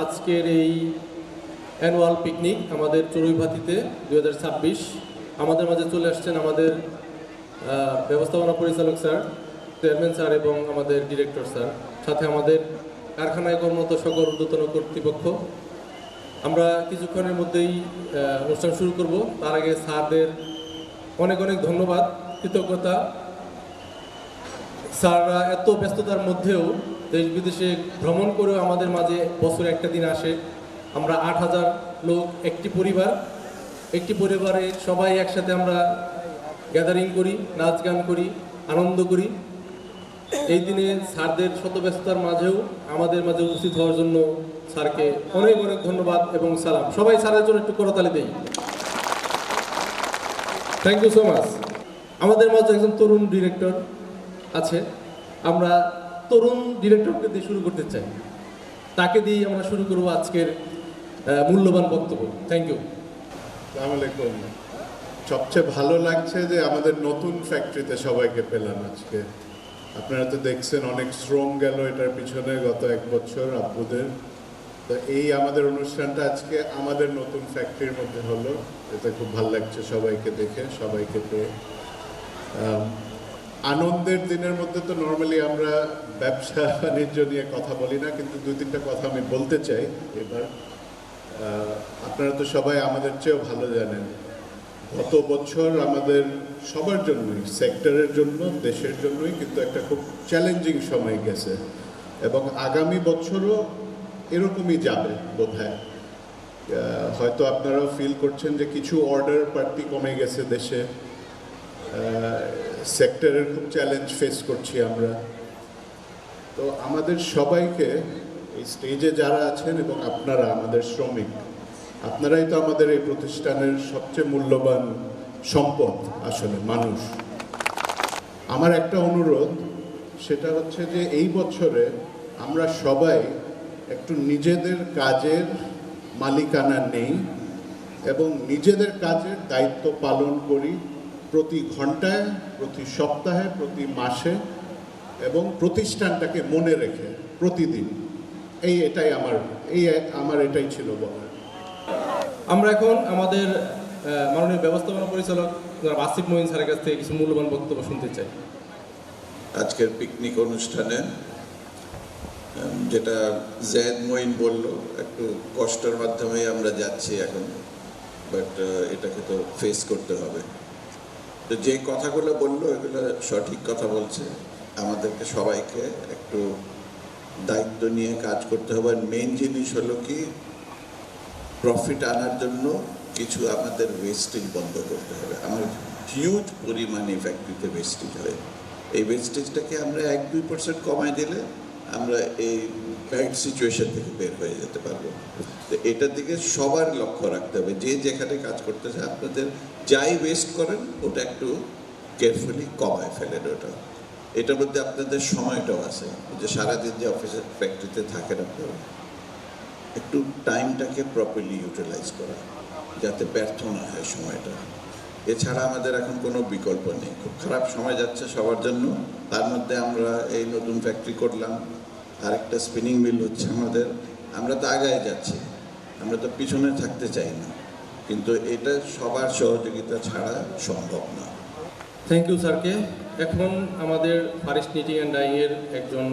আজকের এই annual picnic আমাদের চড়ুইভাতিতে 2026 আমাদের মাঝে চলে আসছেন আমাদের ব্যবস্থাপনা পরিচালক স্যার, চেয়ারম্যান স্যার এবং আমাদের ডিরেক্টর স্যার, সাথে আমাদের কারখানায় কর্মরত সকল ঊর্ধ্বতন কর্তৃপক্ষ। আমরা কিছুক্ষণের মধ্যেই অনুষ্ঠান শুরু করব। তার আগে স্যারদের অনেক অনেক ধন্যবাদ, কৃতজ্ঞতা। স্যাররা এত ব্যস্ততার মধ্যেও দেশ বিদেশে ভ্রমণ করেও আমাদের মাঝে বছরে একটা দিন আসে। আমরা 8000 লোক, একটি পরিবারে সবাই একসাথে আমরা গ্যাদারিং করি, নাচ গান করি, আনন্দ করি। এই দিনে স্যারদের শত ব্যস্ততার মাঝেও আমাদের মাঝে উপস্থিত হওয়ার জন্য স্যারকে অনেক অনেক ধন্যবাদ এবং সালাম। সবাই স্যারের জন্য একটু করতালি দেই। Thank you so much. আমাদের মাঝে একজন তরুণ ডিরেক্টর আছে। আমরা তরুণ ডিরেক্টরকে দিয়ে শুরু করতে চাই। তাকে দিয়ে আমরা শুরু করবো আজকের মূল্যবান বক্তব্য। Thank you. আসসালামু আলাইকুম। সবচেয়ে ভালো লাগছে যে আমাদের নতুন ফ্যাক্টরিতে সবাইকে পেলাম আজকে। আপনারা তো দেখছেন অনেক শ্রম গেল এটার পিছনে গত 1 বছর আপুদের। তো এই আমাদের অনুষ্ঠানটা আজকে আমাদের নতুন ফ্যাক্টরির মধ্যে হলো। এটা খুব ভালো লাগছে সবাইকে দেখে, সবাইকে পেয়ে। আনন্দের দিনের মধ্যে তো নর্মালি আমরা ব্যবসা বাণিজ্য নিয়ে কথা বলি না, কিন্তু 2-3টা কথা আমি বলতে চাই এবার। আপনারা তো সবাই আমাদের চেয়েও ভালো জানেন গত বছর আমাদের সবার জন্যই, সেক্টরের জন্য, দেশের জন্যই কিন্তু একটা খুব চ্যালেঞ্জিং সময় গেছে এবং আগামী বছরও এরকমই যাবে বোধহয়। হয়তো আপনারাও ফিল করছেন যে কিছু অর্ডার প্রাপ্তি কমে গেছে দেশে, সেক্টরের খুব চ্যালেঞ্জ ফেস করছি আমরা। তো আমাদের সবাইকে এই স্টেজে যারা আছেন এবং আপনারা আমাদের শ্রমিক, আপনারাই তো আমাদের এই প্রতিষ্ঠানের সবচেয়ে মূল্যবান সম্পদ, আসলে মানুষ। আমার একটা অনুরোধ, সেটা হচ্ছে যে এই বছরে আমরা সবাই একটু নিজেদের কাজের মালিকানা নেই এবং নিজেদের কাজের দায়িত্ব পালন করি প্রতি ঘন্টায়, প্রতি সপ্তাহে, প্রতি মাসে এবং প্রতিষ্ঠানটাকে মনে রেখে প্রতিদিন। এটাই আমার এটাই ছিল বলার। আমরা এখন আমাদের মাননীয় ব্যবস্থাপনা পরিচালক আসিফ মঈন স্যারের কাছ থেকে কিছু মূল্যবান বক্তব্য শুনতে চাই। আজকের পিকনিক অনুষ্ঠানে যেটা জায়েদ মঈন বলল, একটু কষ্টের মাধ্যমে আমরা যাচ্ছি এখন, বাট এটাকে তো ফেস করতে হবে। তো যে কথাগুলো বললো এগুলো সঠিক কথা বলছে। আমাদেরকে সবাইকে একটু দায়িত্ব নিয়ে কাজ করতে হবে। মেইন জিনিস হলো কি, প্রফিট আনার জন্য কিছু আমাদের ওয়েস্টেজ বন্ধ করতে হবে। আমার হিউজ পরিমাণে ফ্যাক্টরিতে ওয়েস্টেজ হয়। এই ওয়েস্টেজটাকে আমরা 1-2% কমাই দিলে আমরা এই ব্যাড সিচুয়েশন থেকে বের হয়ে যেতে পারবো। তো এটার দিকে সবার লক্ষ্য রাখতে হবে। যে যেখানে কাজ করতেছে আপনাদের যাই ওয়েস্ট করেন ওটা একটু কেয়ারফুলি কমায় ফেলেন। এটার মধ্যে আপনাদের সময়টাও আছে, যে সারাদিন যে অফিসের ফ্যাক্টরিতে থাকেন আপনারা, একটু টাইমটাকে প্রপারলি ইউটিলাইজ করা যাতে ব্যর্থ না হয় সময়টা। এছাড়া আমাদের এখন কোনো বিকল্প নেই। খুব খারাপ সময় যাচ্ছে সবার জন্য। তার মধ্যে আমরা এই নতুন ফ্যাক্টরি করলাম, আরেকটা স্পিনিং মিল হচ্ছে আমাদের। আমরা তো আগায় যাচ্ছি, আমরা তো পিছনে থাকতে চাই না, কিন্তু এটা সবার সহযোগিতা ছাড়া সম্ভব না। থ্যাংক ইউ স্যারকে। এখন আমাদের ফারিস্ট নিটিং অ্যান্ড ডাইংয়ের একজন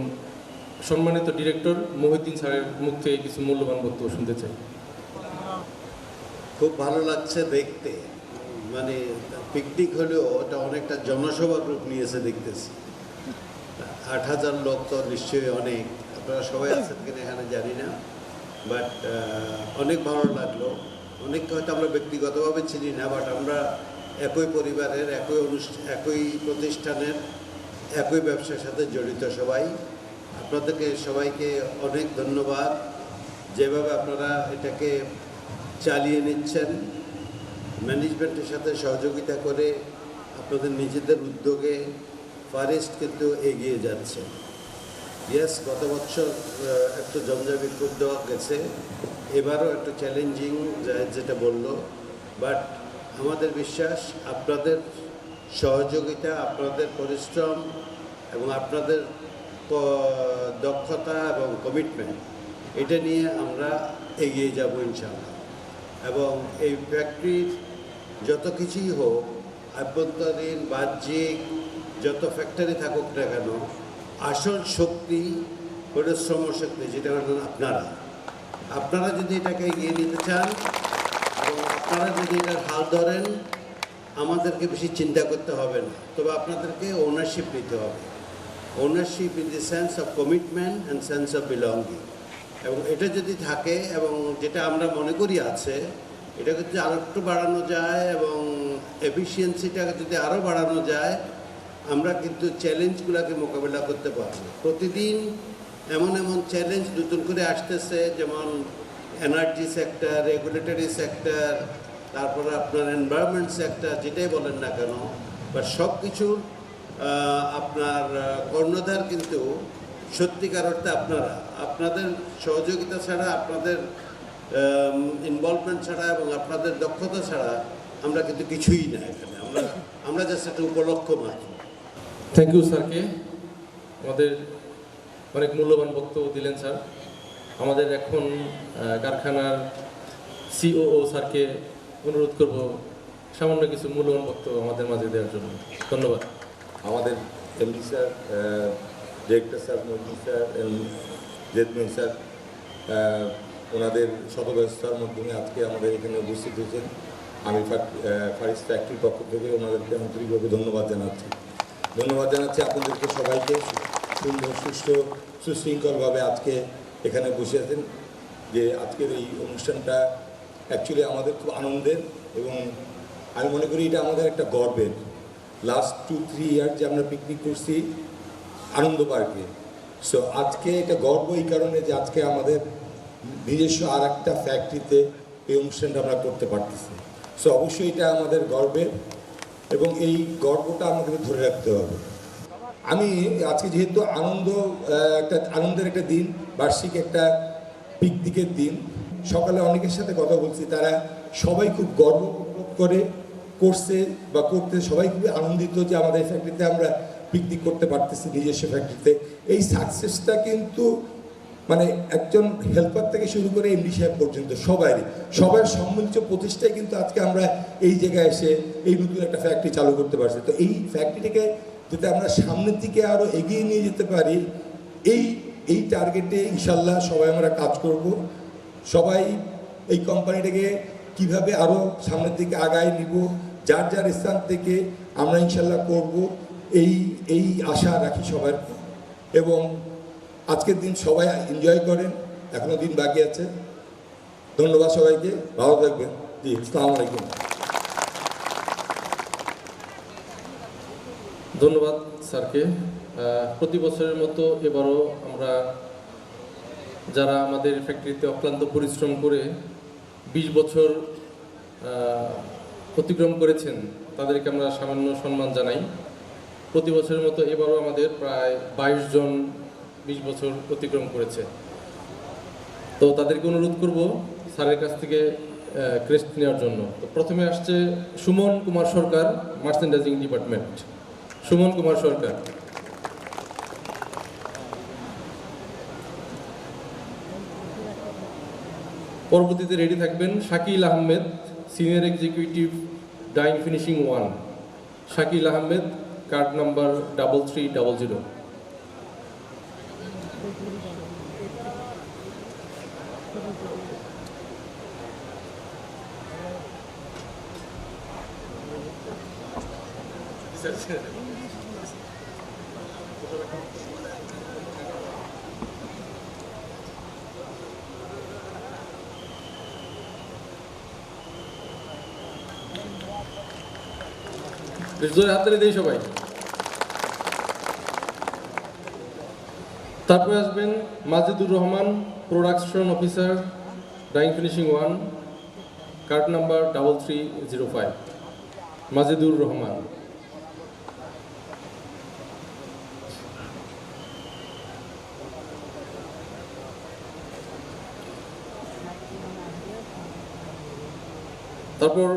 সম্মানিত ডিরেক্টর মহিউদ্দিন স্যারের মুখ থেকে কিছু মূল্যবান বক্তব্য শুনতে চাই। খুব ভালো লাগছে দেখতে, মানে পিকনিক হলেও ওটা অনেকটা জনসভার রূপ নিয়েছে দেখতেছি। 8000 লোক তো নিশ্চয়ই অনেক। আপনারা সবাই আছেন কিনা এখানে জানি না, বাট অনেক ভালো লাগলো। অনেককে হয়তো আমরা ব্যক্তিগতভাবে চিনি না, বাট আমরা একই পরিবারের, একই প্রতিষ্ঠানের, একই ব্যবসার সাথে জড়িত সবাই। আপনাদেরকে সবাইকে অনেক ধন্যবাদ। যেভাবে আপনারা এটাকে চালিয়ে নিচ্ছেন, ম্যানেজমেন্টের সাথে সহযোগিতা করে আপনাদের নিজেদের উদ্যোগে ফারিস্ট কিন্তু এগিয়ে যাচ্ছে। ইয়েস, গত বছর একটু জমজমিট করে দেওয়া গেছে, এবারও একটু চ্যালেঞ্জিং যেটা বলল, বাট আমাদের বিশ্বাস আপনাদের সহযোগিতা, আপনাদের পরিশ্রম এবং আপনাদের দক্ষতা এবং কমিটমেন্ট এটা নিয়ে আমরা এগিয়ে যাব ইনশাআল্লাহ। এবং এই ফ্যাক্টরির যত কিছুই হোক, আভ্যন্তরীণ বাহ্যিক যত ফ্যাক্টরি থাকুক না কেন, আসল শক্তি হলো শ্রমশক্তি, যেটা হলেন আপনারা। আপনারা যদি এটাকে এগিয়ে নিতে চান এবং আপনারা যদি এটার হাল ধরেন, আমাদেরকে বেশি চিন্তা করতে হবে না, তবে আপনাদেরকে ওনারশিপ নিতে হবে। Ownership in the sense of commitment and sense of belonging. এবং এটা যদি থাকে, এবং যেটা আমরা মনে করি আছে, এটাকে যদি আরও একটু বাড়ানো যায় এবং এফিসিয়েন্সিটাকে যদি আরও বাড়ানো যায়, আমরা কিন্তু চ্যালেঞ্জগুলোকে মোকাবেলা করতে পারবো। প্রতিদিন এমন এমন চ্যালেঞ্জ নতুন করে আসতেছে, যেমন এনার্জি সেক্টর, রেগুলেটরি সেক্টর, তারপরে আপনার এনভায়রনমেন্ট সেক্টর, যেটাই বলেন না কেন, বা সব কিছুর আপনার কর্ণধার কিন্তু সত্যিকার অর্থে আপনারা। আপনাদের সহযোগিতা ছাড়া, আপনাদের ইনভলভমেন্ট ছাড়া এবং আপনাদের দক্ষতা ছাড়া আমরা কিন্তু কিছুই না এখানে। আমরা জাস্ট একটা উপলক্ষ মাত্র। থ্যাংক ইউ স্যারকে, আমাদের অনেক মূল্যবান বক্তব্য দিলেন স্যার। আমাদের এখন কারখানার সিওও স্যারকে অনুরোধ করব সামান্য কিছু মূল্যবান বক্তব্য আমাদের মাঝে দেওয়ার জন্য। ধন্যবাদ। আমাদের এমডি স্যার, ডিরেক্টর স্যার, মন্ত্রী স্যার, জেদমিন স্যার, ওনাদের শতব্যস্ততার মাধ্যমে আজকে আমাদের এখানে উপস্থিত হয়েছেন। আমি ফারিস ফ্যাক্টরির পক্ষ থেকে ওনাদেরকে আন্তরিকভাবে ধন্যবাদ জানাচ্ছি। আপনাদেরকে সবাইকে সুন্দর, সুষ্ঠু, সুশৃঙ্খলভাবে আজকে এখানে বসে আছেন। যে আজকের এই অনুষ্ঠানটা অ্যাকচুয়ালি আমাদের খুব আনন্দের, এবং আমি মনে করি এটা আমাদের একটা গর্বের। লাস্ট 2-3 ইয়ার যে আমরা পিকনিক করছি আনন্দ পার্কে, সো আজকে এটা গর্ব এই কারণে যে আজকে আমাদের নিজস্ব আর একটা ফ্যাক্টরিতে এই অনুষ্ঠানটা আমরা করতে পারতেছি। সো অবশ্যই এটা আমাদের গর্বের, এবং এই গর্বটা আমাদের ধরে রাখতে হবে। আমি আজকে যেহেতু আনন্দের একটা দিন, বার্ষিক একটা পিকনিকের দিন, সকালে অনেকের সাথে কথা বলছি, তারা সবাই খুব গর্ব করছে বা করতে সবাই খুবই আনন্দিত যে আমাদের ফ্যাক্টরিতে আমরা পিকনিক করতে পারতেছি, নিজস্ব ফ্যাক্টরিতে। এই সাকসেসটা কিন্তু মানে একজন হেল্পার থেকে শুরু করে এমডি সাহেব পর্যন্ত সবার সম্মিলিত প্রচেষ্টায় কিন্তু আজকে আমরা এই জায়গায় এসে এই নতুন একটা ফ্যাক্টরি চালু করতে পারছি। তো এই ফ্যাক্টরিটাকে যাতে আমরা সামনের দিকে আরও এগিয়ে নিয়ে যেতে পারি, এই টার্গেটে ইনশাল্লাহ সবাই আমরা কাজ করব। সবাই এই কোম্পানিটাকে কিভাবে আরও সামনের দিকে আগায় নিব, যার স্থান থেকে আমরা ইনশাল্লাহ করব, এই আশা রাখি সবার। এবং আজকের দিন সবাই এনজয় করেন, এখনো দিন বাকি আছে। ধন্যবাদ সবাইকে, ভালো থাকবেন। জি, আসসালামু আলাইকুম। ধন্যবাদ স্যারকে। প্রতি বছরের মতো এবারও আমরা যারা আমাদের ফ্যাক্টরিতে অক্লান্ত পরিশ্রম করে 20 বছর অতিক্রম করেছেন, তাদেরকে আমরা সামান্য সম্মান জানাই। প্রতি বছরের মতো এবারও আমাদের প্রায় 22 জন 20 বছর অতিক্রম করেছে। তো তাদেরকে অনুরোধ করব স্যারের কাছ থেকে ক্রেস্ট নেওয়ার জন্য। তো প্রথমে আসছে সুমন কুমার সরকার, মার্চেন্ডাইজিং ডিপার্টমেন্ট। সুমন কুমার সরকার। পরবর্তীতে রেডি থাকবেন Shakil Ahmed, senior executive, dyeing finishing 1। Shakil Ahmed, card number 3300। জোরে হাততালি দেই সবাই। তারপরে আসবেন Majidur Rahman, production officer, dyeing finishing 1, card number 3305। Majidur Rahman. তারপর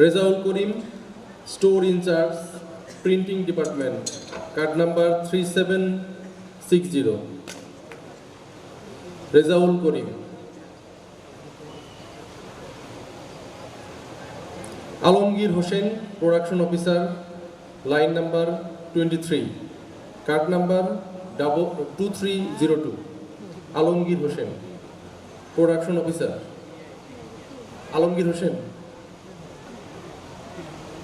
Rezaul Karim, store in charge, printing department, card number 3760। Rezaul Karim, Alamgir Hossain, production officer, line number 23, card number 2302। Alamgir Hossain, production officer. Alamgir Hossain,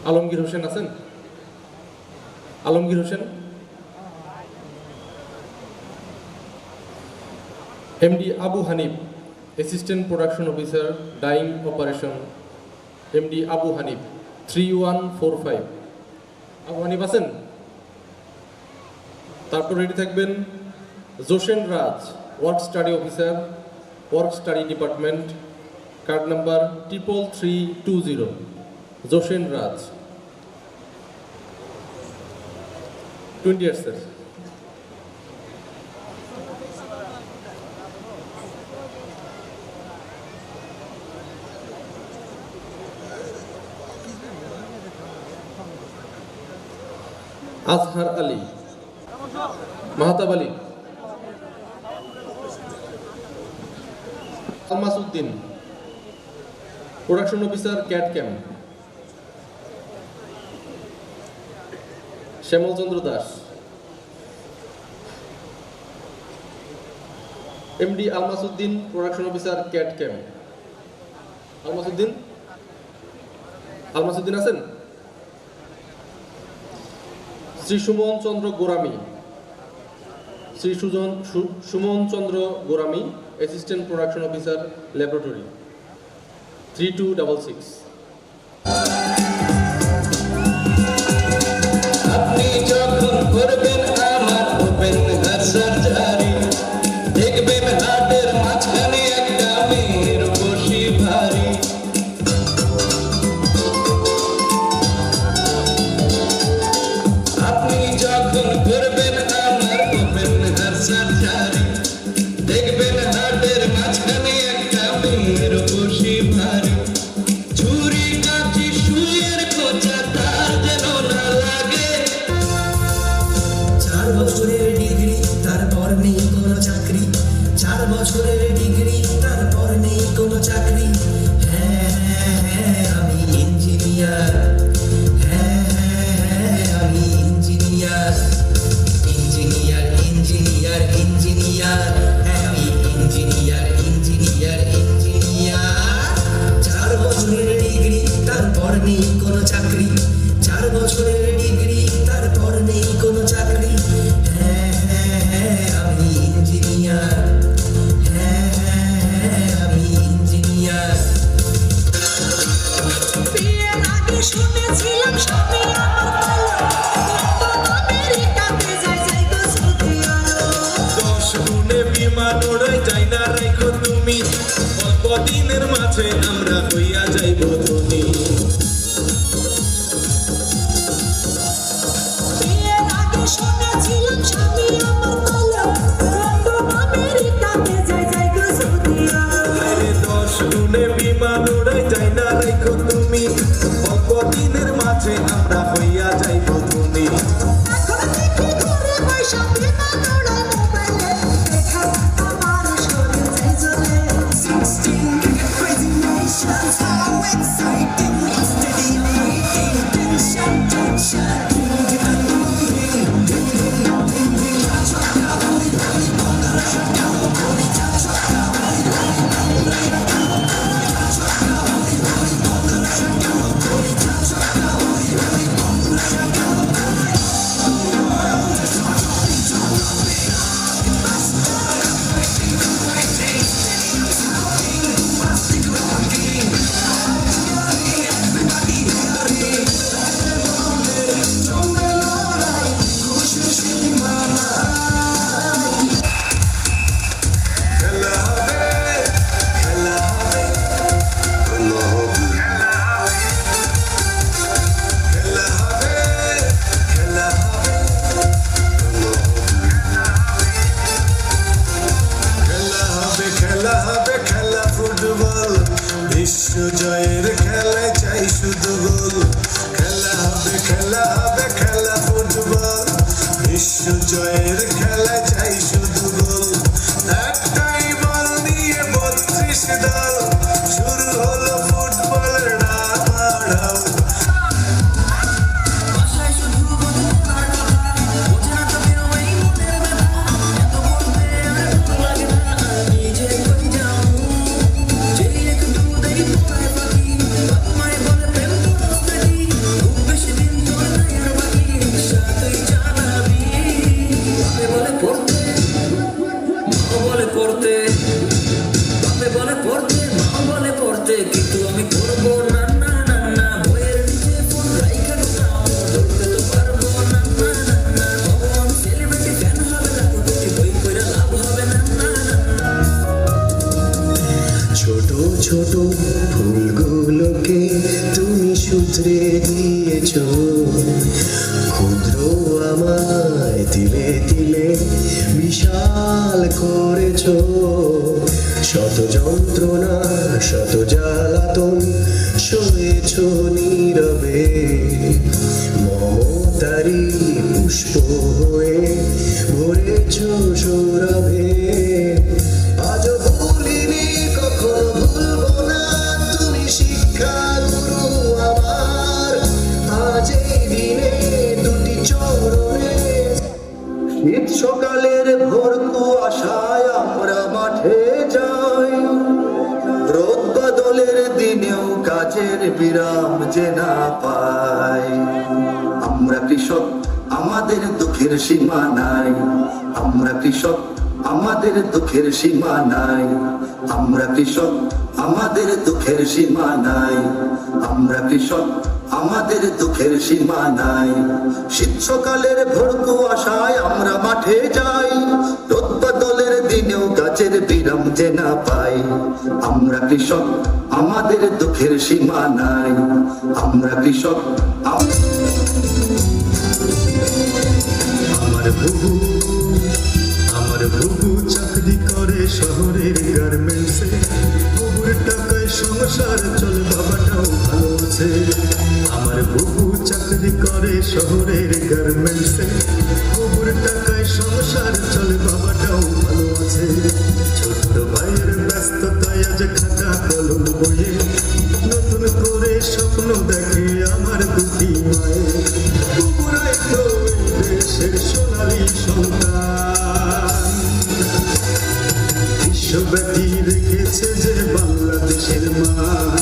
Alamgir Hossain আছেন? Alamgir Hossain. MD Abu Hanif, assistant production officer, dyeing operation, MD Abu Hanif 3145। Abu Hanif আছেন? তারপর রেডি থাকবেন Josen Raj, work study officer, work study department, card number 33320। Josen Raj 20 years sir. Azhar Ali, Mahtab Ali, Almasuddin, production officer, cat camp, Shyamal Chandra Das, MD Almasuddin, production officer, cat camp. Almasuddin, Almasuddin আছেন? Shri Suman Chandra Gorami, Shri Suman Chandra gourami, assistant production officer, laboratory 3266। আপনি যখন করবেন আমার open heart surgery, দেখবেন হার্টের মাঝখানে একটা মেয়ের বসি ভারী। আপনি যখন করবেন আমার ওপেন হার্ট সার্জারি, দেখবেন হার্টের মাঝখানে একটা মেয়ের বসি ভারী। ছুরি কাঁচি সুইয়ের খোঁচা তার যেন না লাগে। 4 বছরের ডিগ্রি, তারপর নেই কোনো চাকরি। 4 বছরের ডিগ্রি, তারপর নেই কোনো চাকরি। হ্যাঁ হ্যাঁ হ্যাঁ আমি ইঞ্জিনিয়ার। হ্যাঁ হ্যাঁ হ্যাঁ আমি ইঞ্জিনিয়ার। ইঞ্জিনিয়ার ইঞ্জিনিয়ার ইঞ্জিনিয়ার, হ্যাঁ আমি ইঞ্জিনিয়ার ইঞ্জিনিয়ার ইঞ্জিনিয়ার। 4 বছরের ডিগ্রি, তারপর নেই কোনো চাকরি। 4 বছরের ডিগ্রি, তারপর নেই কোনো চাকরি। হ্যাঁ হ্যাঁ হ্যাঁ আমি ইঞ্জিনিয়ার। হ্যাঁ হ্যাঁ হ্যাঁ আমি ইঞ্জিনিয়ার। বিয়ের আগে শুনেছিলাম স্বামী আমার ভালো, লন্ডন আমেরিকাতে যাই গো সৌদি আরব। 10 গুণে বিমান ওড়াই যাই না রাখো তুমি, অল্প দিনের মাঝে আমরা হইয়া যাইব ধনী। বিয়ের আগে শুনেছিলাম স্বামী আমার ভালো, লন্ডন আমেরিকাতে যাই গো সৌদি আরব। আরে 10 গুণে বিমান ওড়াই যাই না রাখো তুমি, অল্প দিনের মাঝে আমরা হইয়া যাইব ধনী। এখন দেখি ঘরে বৈশা বিমান ওড়ায় মোবাইলে, দেখা আমার শরীর যাই জ্বলে। 16 crazy nations, how exciting, steady waiting, tension, tension. বিশ্ব জয়ের খেলায় চাই শুধু গোল। খেলা হবে খেলা হবে খেলা ফুটবল, বিশ্ব জয়ের খেলায় চাই শুধু গোল। একটাই বল দল শুরু হলো ফুটবল রামাডাও বাসায় শুধু বলে তার কথা বোঝে না তো কেউ এই মনের ব্যথা এত বলতে আর ভালো লাগে না আমি যে কই যাবো যেই একটু দেখি তোরাই পাখি বাপমায় বলে প্রেম তো রাস্তাটি খুব বেশি দিন তোর নাই আর বাকি সাথেই জানাবি বাপে বলে পড়তে মা বলে পড়তে বাপে বলে পড়তে মা বলে পড়তে কিন্তু আমি করবো না না না না বইয়ের নিচে ফোন রাইখা ঢুকাও ধরতে তো পারবো না না না না বাবু আমি সেলিব্রিটি ফ্যান হবে না কোটি বই কইরা লাভ হবে না না না ছোট ছোট ফুলগুলোকে তুমি সূত্রে দিয়েছো ক্ষুদ্র আমায় তিলে তিলে বিশাল করেছো শত যন্ত্রণা শত জ্বালাতন সয়েছো নীরবে মমতারি পুষ্প হয়ে ভরেছো সৌরভে আজ ভুলিনি কখনো ভুলবো না তুমি শিক্ষা গুরু আমার আজ এই দিনে দুটি চরণে শীত সকালের ভোর কুয়াশায় আমরা মাঠে যাই রোদ বদলের দিনেও কাজের বিরাম যে না পাই আমরা কৃষক আমাদের দুঃখের সীমা নাই আমরা কৃষক আমাদের দুঃখের সীমা নাই আমরা কৃষক আমাদের দুঃখের সীমা নাই আমরা কৃষক আমাদের দুঃখের সীমা নাই শীত সকালের ভোর কুয়াশায় আমরা মাঠে যাই রোদ বদলের দিনেও গাছের বিরাম যে না পাই আমরা কৃষক আমাদের দুঃখের সীমা নাই আমরা কৃষক আমার বুবু চাকরি করে শহরের গার্মেন্টসে বুবুর টাকায় সংসার চলে বাবাটাও ভালো আছে আমার বুবু চাকরি করে শহরের গার্মেন্টসে বুবুর টাকায় সংসার চলে বাবাটাও ভালো আছে ছোট ভাইয়ের ব্যস্ততায় আজ খাতা কলম বইয়ে নতুন করে স্বপ্ন দেখে আমার দুটি মায়ে বুবুরাই তো এই দেশের সোনালী সন্তান বিশ্বব্যাপী রেখেছে যে বাংলাদেশের মান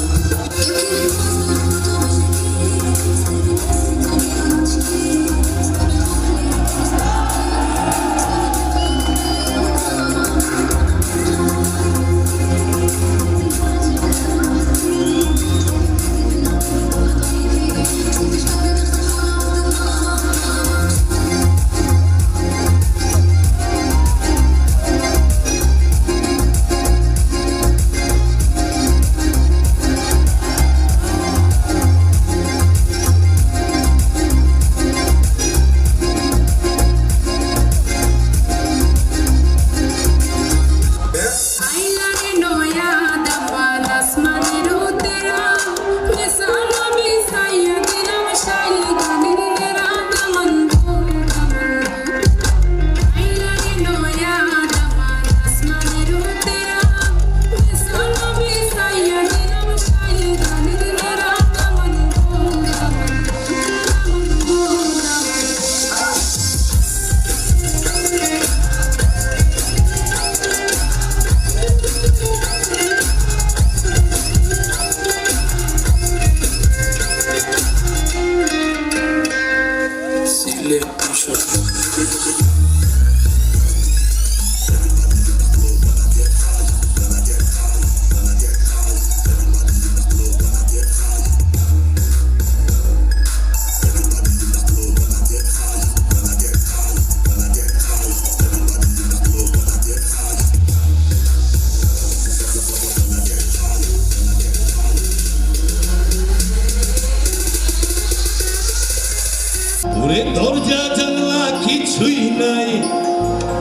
দরজা জানলা কিছুই নাই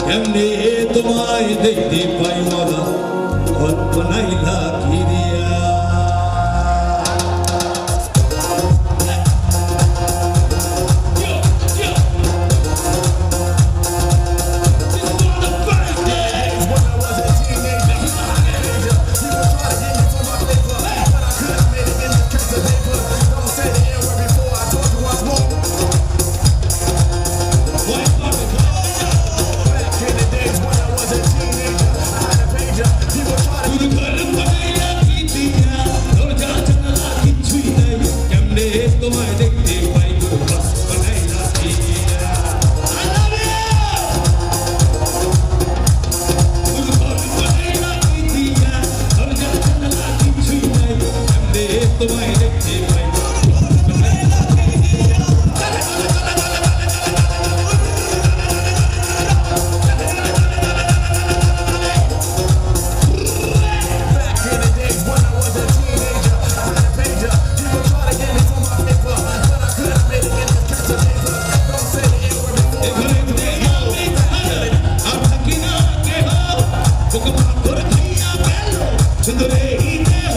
কেমনে তোমায় দেখতে পাই মলা কল্পনাইলা ঘিরিয়া সুন্দরে দেহ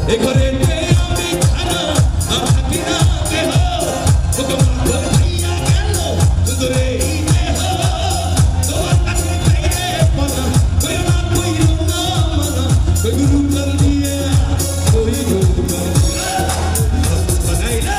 এ ঘরে আমি ছাড়া আর থাকি না দেহ তোকে মাথা ভাইয়া গেল সুন্দরে দেহ তোমার কাছে চাইলে পানা কইও না মানা কই গুরু কর দিয়ে কই গুরু কর বানাইলা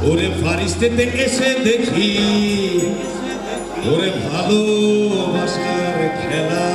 ওরে ফারিস্তেতে এসে দেখি ওরে ভালোবাসার খেলা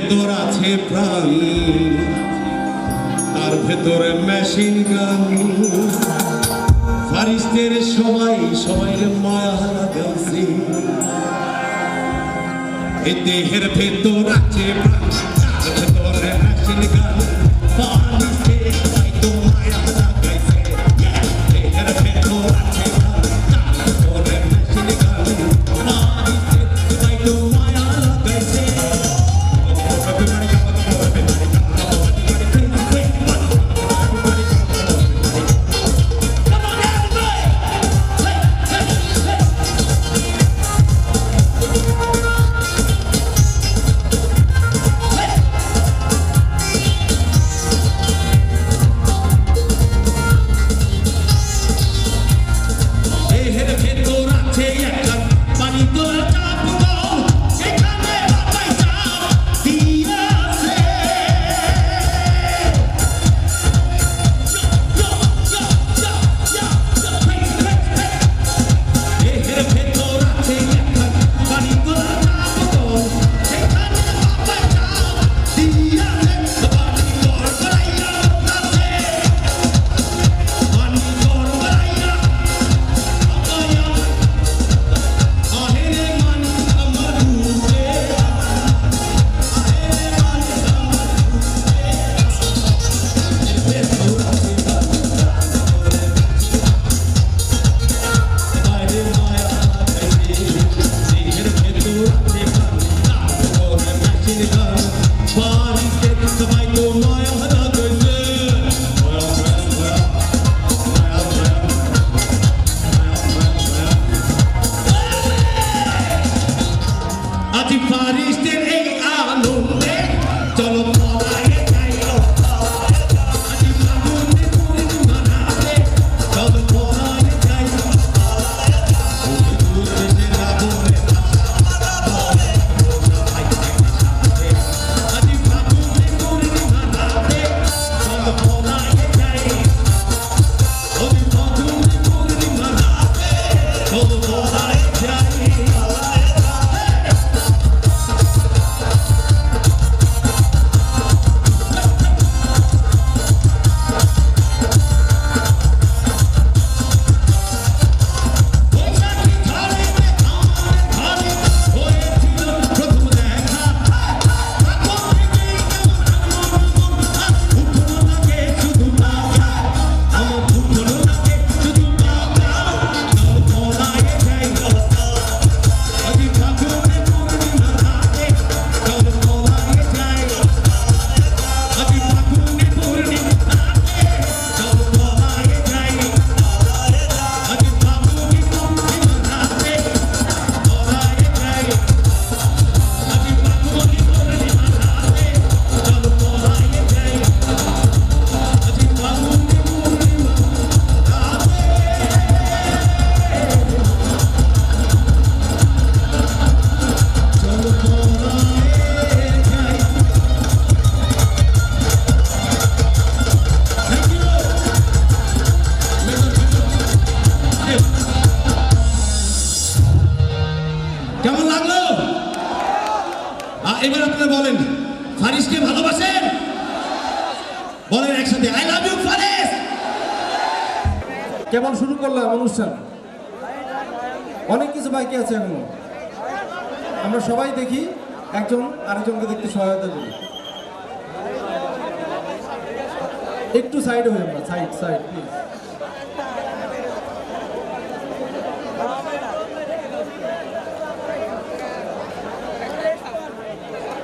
ভেতর আছে প্রাণ, তার ভেতরে মেশিন গান। ফারিস্তের সবাই সবাই মায়া লাগাইছে, এই দেহের ভেতর আছে প্রাণ, তার ভেতরে মেশিন গান। ফারিস্তের সবাই তো মায়া লাগাইছে, দেহের ভেতর আছে প্রাণ, তার ভেতরে মেশিন গান। ফারিস্তের সবাই তো মায়া লাগাইছে। দেহের ভেতর আছে একটা পানি তোলা চাপ কল, সেখানে বাবাই চাপ দিয়াছে। দেহের ভেতর আছে একটা পানি তোলা চাপ কল, সেখানে বাবাই চাপ দিয়াছে। পানি তোর গড়াইয়া আছে, পানি তোর গড়াইয়া আজি ফারিস্তের এই আনন্দে চলো পলায়ে যাই, আজি ফাগুনে পূর্ণিমা রাতে চলো পলায়ে যাই। দূর দেশের রাবণের আজি ফাগুনে পূর্ণিমা রাতে চলো পলায়ে যাই, আজি ফাগুনে পূর্ণিমা রাতে চলো পলায়ে যাই। কেমন লাগলো? এবার আপনারা বলেন, ফারিসকে ভালোবাসেন? বলেন একসাথে, আই লাভ ইউ ফারিস। কেমন শুরু করলাম অনুষ্ঠান, অনেক কিছু বাকি আছে এখনো। আমরা সবাই দেখি, একজন আরেকজনকে দেখতে সহায়তা করি। একটু সাইড হয়ে আমরা, সাইড সাইড প্লিজ।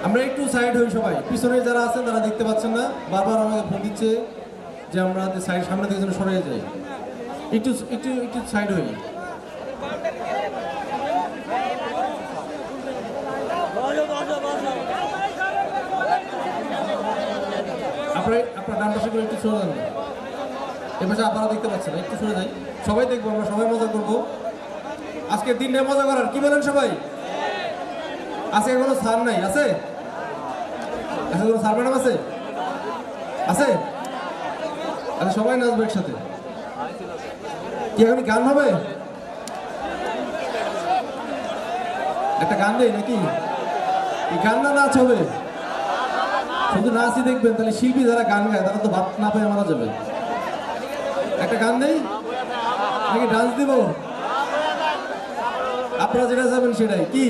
আমরা একটু সাইড হই সবাই। পিছনে যারা আছেন তারা দেখতে পাচ্ছেন না, বারবার আমাকে ফোন দিচ্ছে যে আমরা সাইড সামনে থেকে যেন সরে যাই। একটু একটু একটু সাইড হই। আপনার ডান পাশে করে একটু সরে যান। এ পাশে আপনারা দেখতে পাচ্ছেন, একটু সরে যাই। সবাই দেখবো, আমরা সবাই মজা করবো। আজকের দিনটা মজা করার, কি বলেন সবাই? আজকে কোনো স্যার নাই, আছে? আজকে কোনো স্যার ম্যাডাম আছে? আছে? আচ্ছা, সবাই নাচবো একসাথে। কি এখন গান হবে? একটা গান দেই নাকি? এই গান না নাচ হবে? শুধু নাচই দেখবেন, তাহলে শিল্পী যারা গান গায় তারা তো ভাত না পেয়ে মারা যাবে। একটা গান নেই নাকি ডান্স দিব? আপনারা যেটা যাবেন সেটাই কি?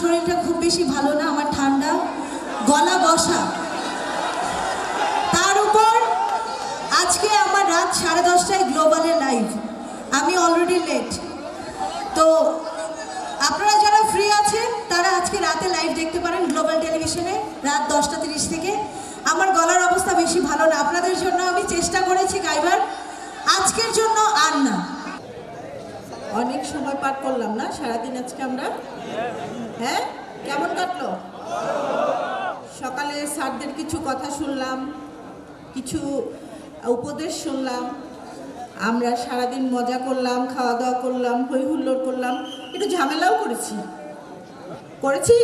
শরীরটা খুব বেশি ভালো না, আমার ঠান্ডা, গলা বসা। তার উপর আজকে আমার রাত 10:30টায় গ্লোবালে লাইভ, আমি অলরেডি লেট। তো আপনারা যারা ফ্রি আছেন তারা আজকে রাতে লাইভ দেখতে পারেন গ্লোবাল টেলিভিশনে রাত 10:30 থেকে। আমার গলার অবস্থা বেশি ভালো না, আপনাদের জন্য আমি চেষ্টা করেছি গাইবার, আজকের জন্য আর না। অনেক সময় পার করলাম না সারাদিন আজকে আমরা, হ্যাঁ কেমন কাটলো? সকালে স্যারদের কিছু কথা শুনলাম, কিছু উপদেশ শুনলাম, আমরা সারাদিন মজা করলাম, খাওয়া দাওয়া করলাম, হই হুল্লোড় করলাম, একটু ঝামেলাও করেছি।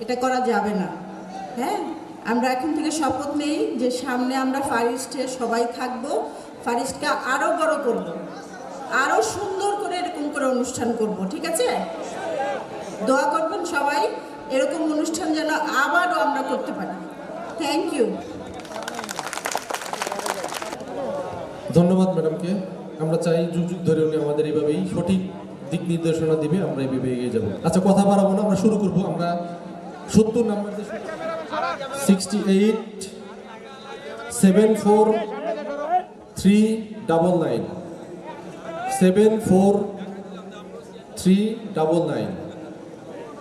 এটা করা যাবে না। হ্যাঁ, আমরা এখন থেকে শপথ নেই যে সামনে আমরা ফারিস্টে সবাই থাকবো, ফারিস্টকে আরও বড় করব, আরও সুন্দর করে এরকম করে অনুষ্ঠান করব, ঠিক আছে? দোয়া করবেন সবাই, এরকম অনুষ্ঠান যেন আবারও আমরা করতে পারি। Thank you. ধন্যবাদ ম্যাডামকে। আমরা চাই যুগ যুগ ধরে উনি আমাদের এইভাবেই সঠিক দিক নির্দেশনা দিবে, আমরা এইভাবে এগিয়ে যাব। আচ্ছা, কথা বাড়াবো না, আমরা শুরু করবো। আমরা 70 নাম্বার 68 74399 74399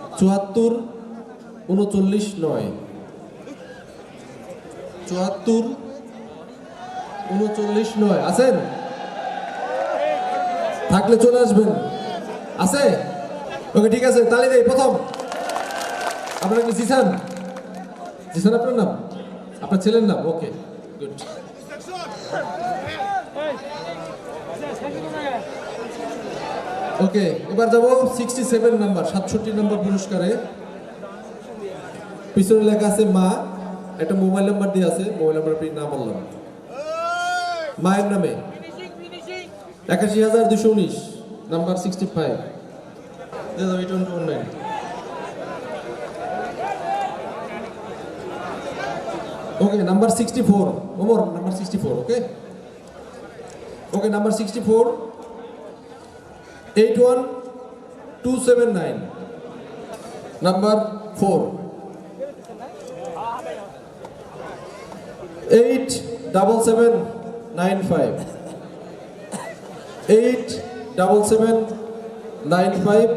74 39 9 74 39 9 আছেন? থাকলে চলে আসবেন। আছে? ওকে, ঠিক আছে, তালি দেই। প্রথম আপনার কি জিসান? জিসান আপনার নাম? আপনার ছেলের নাম? ওকে, গুড। ওকে, এবার যাব 67 নাম্বার, 67 নাম্বার পুরস্কারে। পিছনে লেখা আছে মা, একটা মোবাইল নাম্বার দিয়ে আছে, মোবাইল নাম্বার আপনি না বললাম। মায়ের নামে 81,219 নাম্বার 65। ওকে, নাম্বার 64 ওমর, নাম্বার 64। ওকে, নাম্বার 64 81279 নাম্বার 4 87795 87795 87,795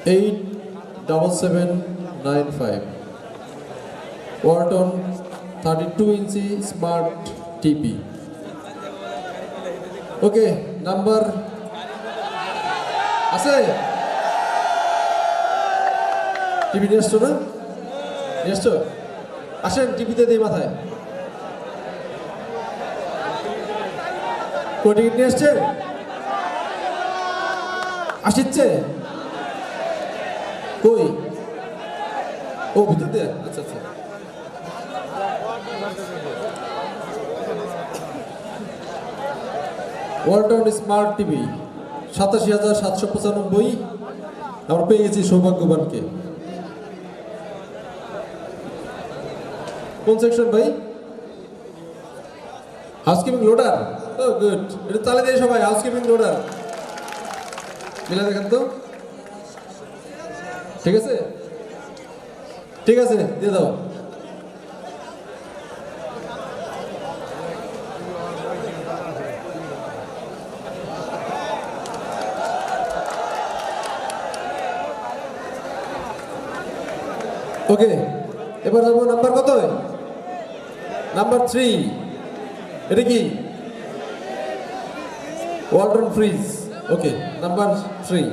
87795 ওয়ালটন 32 ইঞ্চি স্মার্ট টিভি। ওকে, নাম্বার আছে? টিভি নিয়ে এসছো না? নিয়ে এসছো? আসেন, টিভিতে দিই মাথায়। টিকিট নিয়ে এসছে? আসিচ্ছে? কই? ও, ভিতর দিয়ে? আচ্ছা আচ্ছা। ওয়ালটন স্মার্ট টিভি 87,795 আমরা পেয়ে গেছি সৌভাগ্যবানকে। কোন সেকশন ভাই? Housekeeping loader. ও গুড, এটা তালে দেয় সবাই। হাউসকিপিং লোডার মিলা দেখেন তো। ঠিক আছে, ঠিক আছে, দিয়ে দাও। ওকে, এবার যাবো নাম্বার কত? নাম্বার 3। এটা কি? ওয়ালটন ফ্রিজ। ওকে, নাম্বার 3।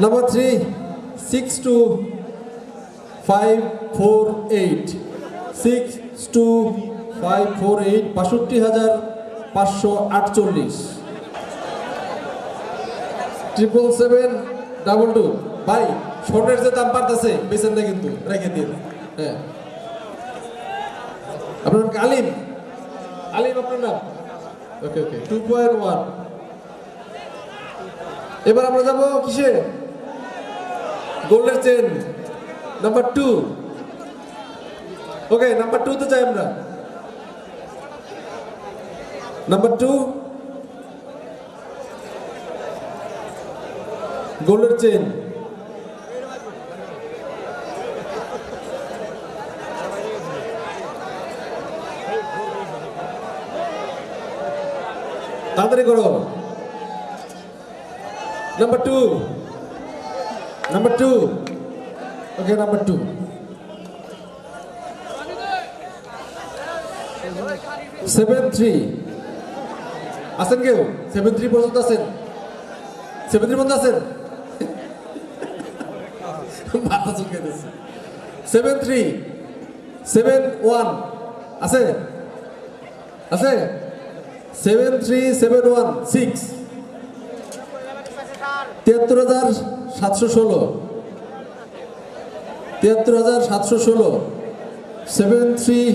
নাম্বার 3 62548 62548 62,548 77722। ভাই, স্বর্ণের যে দাম বাড়তেছে বেচেন না কিন্তু, রেখে দিন। হ্যাঁ, আপনার নাম আলিম? আলিম আপনার নাম? ওকে ওকে, 2.1। এবার আমরা যাবো কিসে? গোল্ডের চেন নাম্বার 2। ওকে, নাম্বার 2 তে যাই আমরা। নাম্বার 2 গোল্ডের চেন। তাড়াতাড়ি করো। নাম্বার 2 ওকে নাম্বার 2 7-3 আছেন কেউ? 7-3 পর্যন্ত আছেন? 7-3 পর্যন্ত আছেন? মাথা চুলকে দিচ্ছে। 7-3 7-1 আছে? আছে? 7-3 7-1 6 73,716 73,716 7-3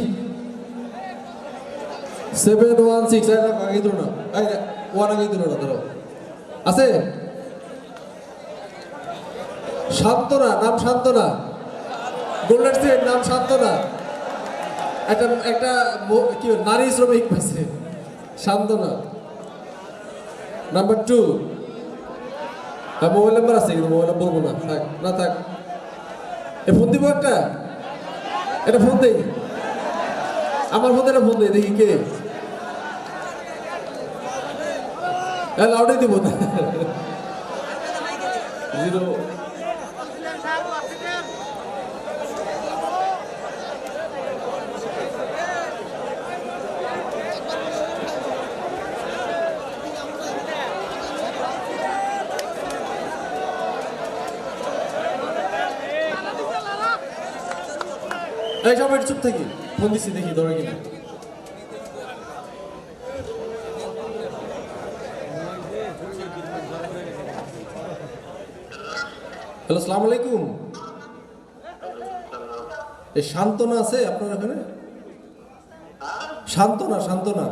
7-1-6 আগে দিল না, ওয়ান আগে দিল না, ধরো আছে? শান্তনা, নাম শান্তনা, গোল্ডেন চেন নাম শান্তনা, একটা কি নারী শ্রমিক পাইছে শান্তনা। নাম্বার 2 মোবাইল নাম্বার আছে কিন্তু মোবাইল বলবো না, থাক না থাক। এ ফোন দিব একটা, এটা ফোন দেই, আমার ফোন এটা ফোন দেই, দেখি কে লাউডে দিব না। 0 এই সবাই চুপ থাকি, ফোন দিচ্ছি দেখি ধরে কিনা। হ্যালো, আসসালামু আলাইকুম। এই শান্তনা আছে আপনার ওখানে? শান্তনা, শান্তনা।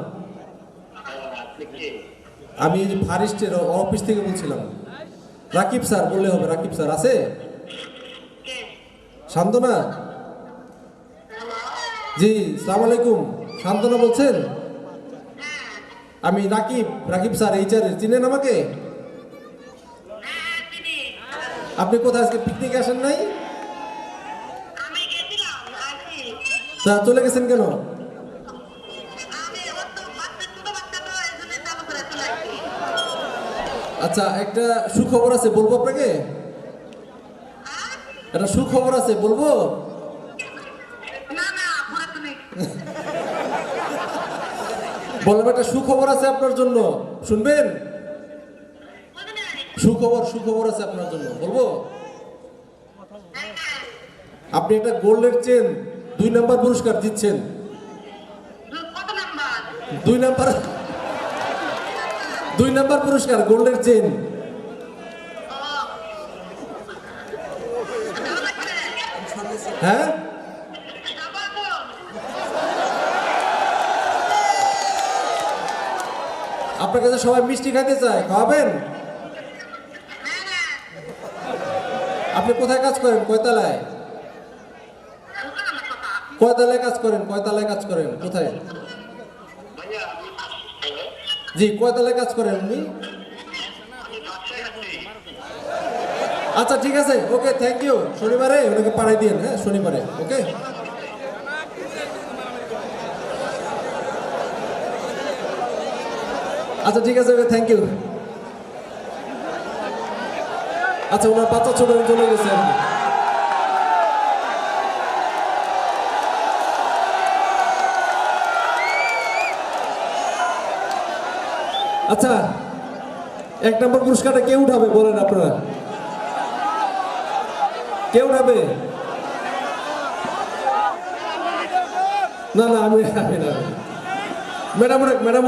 আমি এই যে ফারিস্টের অফিস থেকে বলছিলাম। রাকিব স্যার বললে হবে, রাকিব স্যার আছে? শান্তনা? জি, আসসালামু আলাইকুম। শান্তনা বলছেন? আমি রাকিব স্যার, এইচআর চিনেন আমাকে? আপনি কোথায় আজকে পিকনিক আসেন নাই? তা চলে গেছেন কেন? আচ্ছা, একটা সুখবর আছে, বলবো আপনাকে? একটা সুখবর আছে, বলবো? বললাম একটা সুখবর আছে আপনার জন্য, শুনবেন? সুখবর আছে আপনার জন্য, বলবো? আপনি একটা গোল্ডের চেন 2 নাম্বার পুরস্কার জিতছেন। 2 নাম্বার পুরস্কার গোল্ডের চেন। হ্যাঁ, আপনার কাছে সবাই মিষ্টি খাইতে চায়, খাওয়াবেন? আপনি কোথায় কাজ করেন? কয়তলায়? কয়তলায় কাজ করেন? কোথায়? জি, কয়তলায় কাজ করেন উনি? আচ্ছা ঠিক আছে, ওকে, থ্যাংক ইউ। শনিবারে ওনাকে পাঠাই দিন। হ্যাঁ, শনিবারে। ওকে, আচ্ছা ঠিক আছে, ওকে, থ্যাংক ইউ। আচ্ছা, ওনার বাচ্চা ছোট চলে গেছে আর কি। আচ্ছা, 1 নম্বর পুরস্কারটা কে উঠাবে বলেন আপনারা? কে উঠাবে? না, আমি না। ম্যাডাম উঠাক। ম্যাডাম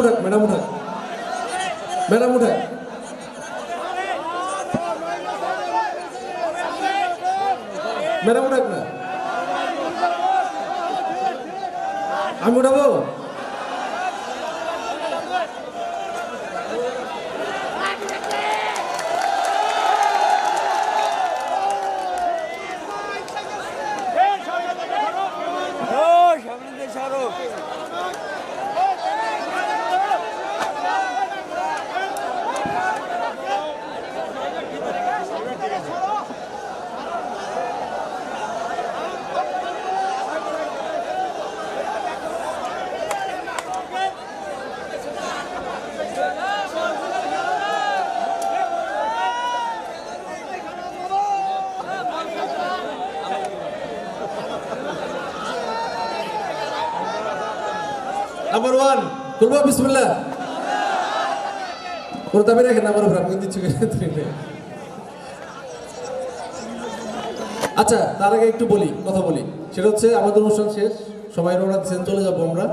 উঠাক না, আমি উঠাবো? নাম্বার 1 বলবো বিসমিল্লাহ ওর দাবি রাখেন আমার উপর আপনি দিচ্ছি আচ্ছা তার আগে একটু কথা বলি সেটা হচ্ছে আমাদের অনুষ্ঠান শেষ সবাই রওনা দিচ্ছেন চলে যাবো আমরা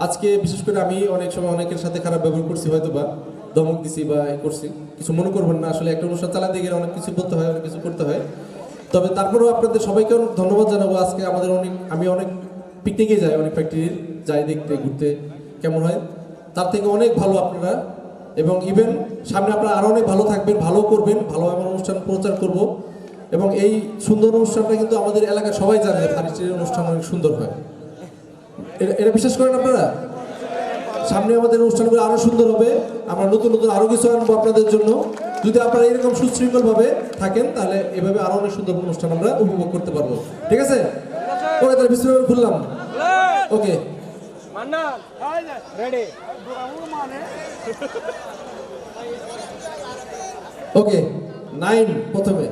আজকে বিশেষ করে আমি অনেক সময় অনেকের সাথে খারাপ ব্যবহার করছি হয়তো বা ধমক দিছি বা করছি কিছু মনে করবেন না আসলে একটা অনুষ্ঠান চালাতে গেলে অনেক কিছু বলতে হয় অনেক কিছু করতে হয় তবে তারপরেও আপনাদের সবাইকে অনেক ধন্যবাদ জানাবো আজকে আমাদের আমি অনেক পিকনিকে যাই অনেক ফ্যাক্টরি যাই দেখতে ঘুরতে কেমন হয় তার থেকে অনেক ভালো আপনারা এবং ইভেন সামনে আপনারা আরও অনেক ভালো থাকবেন ভালো করবেন ভালো এমন অনুষ্ঠান প্রচার করব এবং এই সুন্দর অনুষ্ঠানটা কিন্তু আমাদের এলাকার সবাই জানে যে ফার্নিচারের অনুষ্ঠান অনেক সুন্দর হয় এটা বিশ্বাস করেন আপনারা সামনে আমাদের অনুষ্ঠানগুলো আরও সুন্দর হবে আমরা নতুন নতুন আরও কিছু আনবো আপনাদের জন্য যদি আপনারা এরকম সুশৃঙ্খলভাবে থাকেন তাহলে এভাবে আরও অনেক সুন্দর অনুষ্ঠান আমরা উপভোগ করতে পারবো ঠিক আছে ওকে তাহলে বিশ্ববিদ্যালয় খুললাম ওকে ওকে 9 প্রথমে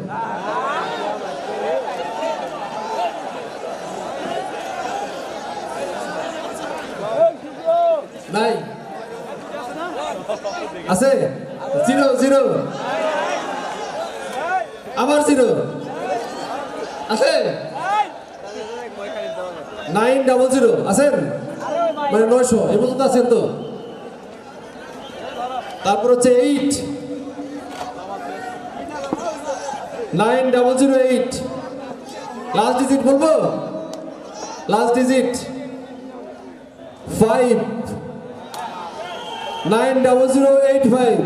নাই আছে 0 আবার 0 আছে 900 আছেন মানে 900 এই পর্যন্ত আছেন তো তারপর হচ্ছে 8 9008 লাস্ট ডিজিট বলবো লাস্ট ডিজিট 5 90085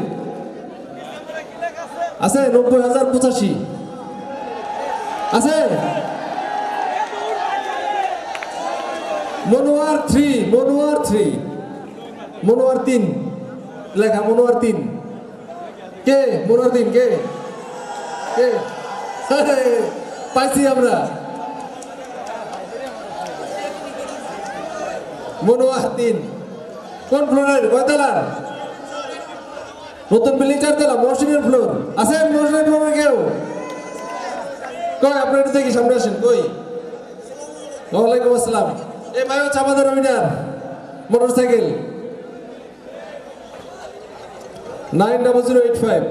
আছে 90085 আছে মনোয়ার 3 লেখা মনোয়ার 3 কে মনোয়ার 3 কে পাইছি আমরা মনোয়ার 3 কোন ফ্লোরের কয়তলা নতুন বিল্ডিং 4 তলা মহসিনের ফ্লোর আছে মহসিনের ফ্লোরে কেউ কই আপনারা একটু দেখি সামনে আসেন কই ওয়ালাইকুম আসসালাম এই ভাই হচ্ছে আমাদের উইনার মোটরসাইকেল 90085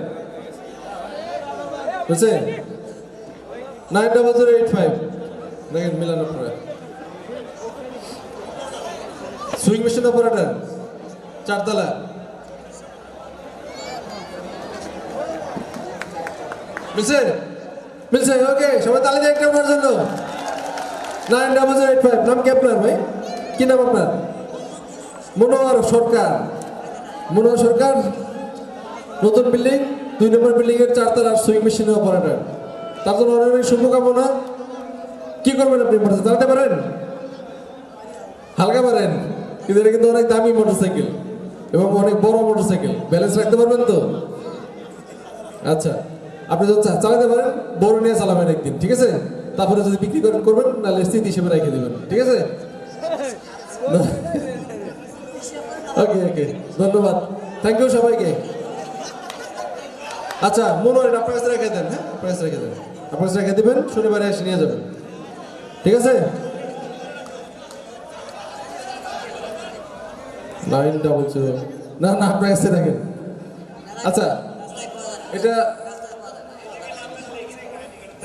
বুঝছে 90085 দেখেন মিলান আপনারা সুইং মেশিন অপারেটর 4 তলা মিলছে ওকে সবাই তালি দিয়ে একটা আপনার জন্য 90085 নাম কি আপনার ভাই কি নাম আপনার মনোহর সরকার নতুন বিল্ডিং 2 নম্বর বিল্ডিং এর 4 তলার সুইং মেশিন অপারেটর তার জন্য অনেক শুভকামনা কি করবেন আপনি মোটরসাইকেল চালাতে পারেন হালকা পারেন কিন্তু এটা কিন্তু অনেক দামি মোটরসাইকেল এবং অনেক বড় মোটরসাইকেল ব্যালেন্স রাখতে পারবেন তো আচ্ছা আপনি যদি চালাতে পারেন বড় নিয়ে চালাবেন একদিন ঠিক আছে তারপরে যদি বিক্রি করবেন তাহলে স্মৃতি হিসেবে রেখে দেবেন ঠিক আছে ওকে ধন্যবাদ থ্যাংক ইউ সবাইকে আচ্ছা মনে হয় আপনার কাছে রেখে দেন হ্যাঁ আপনার কাছে রেখে দেবেন শনিবারে এসে নিয়ে যাবেন ঠিক আছে 900 না আপনার কাছে রাখেন আচ্ছা এটা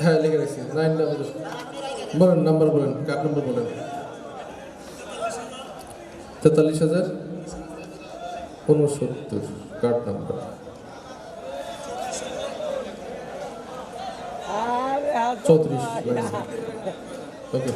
হ্যাঁ লিখে রাখছি 900 বলেন নাম্বার বলেন কার্ড নাম্বার বলেন 43,069 কার্ড নাম্বার চৌত্রিশ ওকে